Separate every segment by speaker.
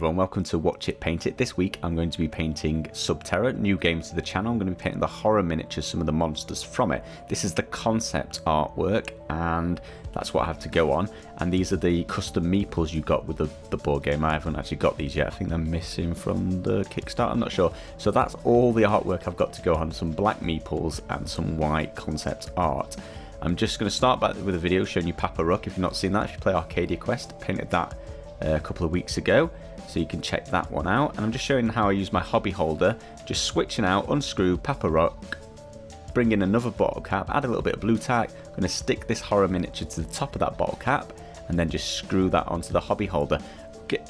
Speaker 1: everyone, welcome to Watch It Paint It. This week I'm going to be painting Terra, new game to the channel. I'm going to be painting the horror miniatures, some of the monsters from it. This is the concept artwork and that's what I have to go on. And these are the custom meeples you got with the board game. I haven't actually got these yet. I think they're missing from the Kickstarter, I'm not sure. So that's all the artwork I've got to go on, some black meeples and some white concept art. I'm just going to start back with a video showing you Papa Rook. If you've not seen that, if you play Arcadia Quest, painted that a couple of weeks ago, so you can check that one out. And I'm just showing how I use my hobby holder, just switching out, unscrew Papa Rook, bring in another bottle cap, add a little bit of blue tack. I'm going to stick this horror miniature to the top of that bottle cap and then just screw that onto the hobby holder.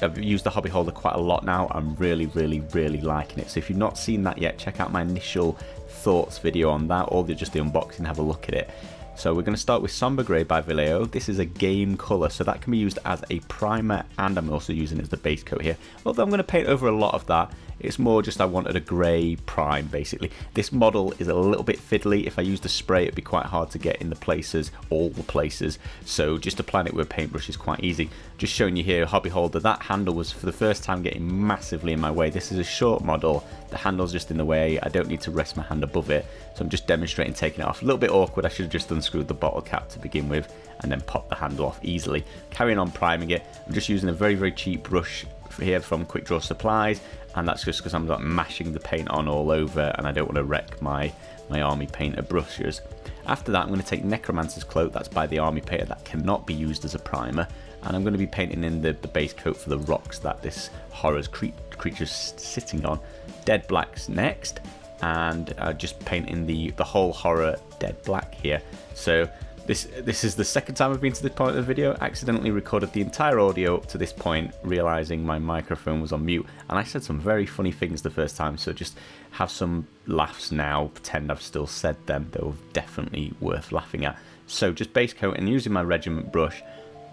Speaker 1: I've used the hobby holder quite a lot now. I'm really liking it. So if you've not seen that yet, check out my initial thoughts video on that, or just the unboxing, have a look at it. So we're going to start with Sombre Grey by Vallejo. This is a game colour, so that can be used as a primer, and I'm also using it as the base coat here. Although I'm going to paint over a lot of that, it's more just I wanted a grey prime, basically. This model is a little bit fiddly. If I used a spray, it'd be quite hard to get in the places, all the places. So just applying it with a paintbrush is quite easy. Just showing you here, hobby holder. That handle was for the first time getting massively in my way. This is a short model. The handle's just in the way. I don't need to rest my hand above it. So I'm just demonstrating taking it off. A little bit awkward. I should have just unscrewed the bottle cap to begin with and then pop the handle off easily. Carrying on priming it. I'm just using a very cheap brush here from Quickdraw Supplies, and that's just because I'm like mashing the paint on all over and I don't want to wreck my army painter brushes. After that, I'm going to take Necromancer's Cloak. That's by the army painter. That cannot be used as a primer, and I'm going to be painting in the base coat for the rocks that this horror's creature's sitting on. Dead Black's next, and just painting the whole horror dead black here. So this is the second time I've been to this point of the video. I accidentally recorded the entire audio up to this point, realizing my microphone was on mute, and I said some very funny things the first time, so just have some laughs now, pretend I've still said them. They were definitely worth laughing at. So just base coat, and using my regiment brush,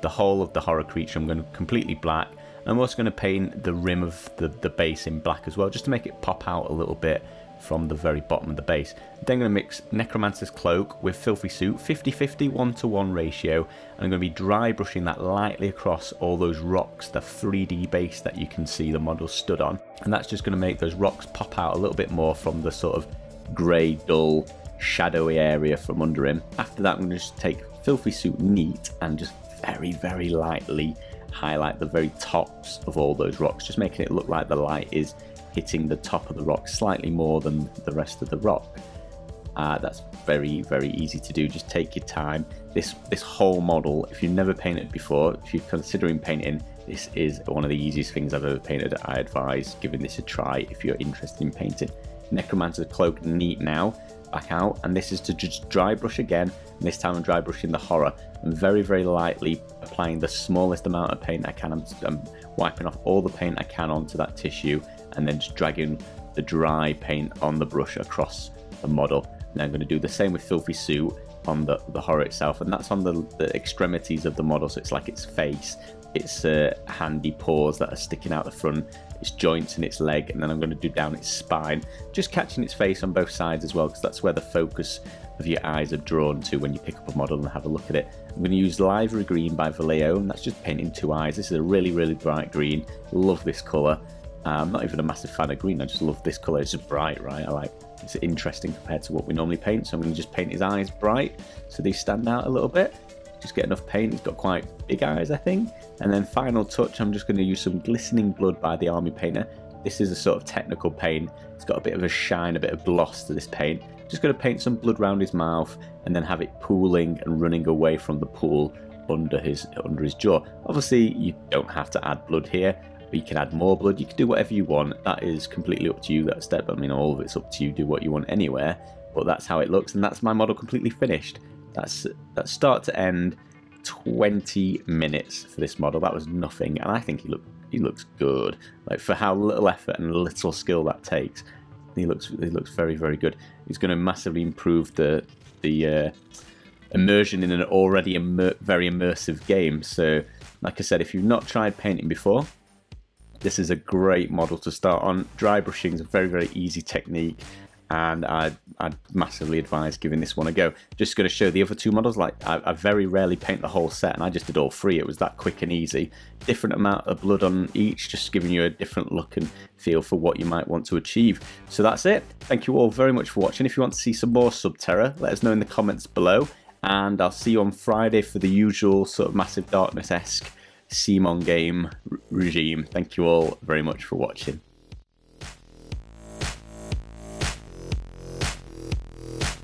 Speaker 1: the whole of the horror creature I'm going to completely black. I'm also going to paint the rim of the base in black as well, just to make it pop out a little bit from the very bottom of the base. Then I'm going to mix Necromancer's Cloak with Filthy Suit, 50-50, 1-to-1 ratio, and I'm going to be dry brushing that lightly across all those rocks, the 3D base that you can see the model stood on, and that's just going to make those rocks pop out a little bit more from the sort of grey, dull, shadowy area from under him. After that, I'm going to just take Filthy Suit Neat and just very lightly highlight the very tops of all those rocks, just making it look like the light is hitting the top of the rock slightly more than the rest of the rock. That's very easy to do. Just take your time. This whole model, if you've never painted before, if you're considering painting, this is one of the easiest things I've ever painted. I advise giving this a try if you're interested in painting. Necromancer's Cloak Neat now, back out, and this is to just dry brush again, and this time I'm dry brushing the horror. I'm very lightly applying the smallest amount of paint I can. I'm wiping off all the paint I can onto that tissue, and then just dragging the dry paint on the brush across the model. And I'm going to do the same with Filthy Suit on the horror itself, and that's on the extremities of the model, so it's like its face, its handy paws that are sticking out the front, its joints and its leg, and then I'm going to do down its spine, just catching its face on both sides as well, because that's where the focus of your eyes are drawn to when you pick up a model and have a look at it. I'm going to use Livery Green by Vallejo, and that's just painting two eyes. This is a really bright green. Love this colour. I'm not even a massive fan of green, I just love this colour. It's just bright, right? It's interesting compared to what we normally paint, so I'm going to just paint his eyes bright so they stand out a little bit. Just get enough paint. He's got quite big eyes, I think. And then final touch, I'm just going to use some Glistening Blood by the army painter. This is a sort of technical paint. It's got a bit of a shine, a bit of gloss to this paint. Just going to paint some blood around his mouth and then have it pooling and running away from the pool under his jaw. Obviously, you don't have to add blood here. You can add more blood, you can do whatever you want. That is completely up to you, that step. I mean, all of it's up to you, do what you want anywhere. But that's how it looks, and that's my model completely finished. That's start to end 20 minutes for this model. That was nothing, and I think he looks good. Like, for how little effort and little skill that takes, he looks very good. He's going to massively improve the immersion in an already very immersive game. So, like I said, if you've not tried painting before, this is a great model to start on. Dry brushing is a very easy technique, and I'd massively advise giving this one a go. Just going to show the other two models. Like I very rarely paint the whole set, and I just did all three. It was that quick and easy. Different amount of blood on each, just giving you a different look and feel for what you might want to achieve. So that's it. Thank you all very much for watching. If you want to see some more Subterra, let us know in the comments below, and I'll see you on Friday for the usual sort of Massive Darkness-esque Simon game regime. Thank you all very much for watching.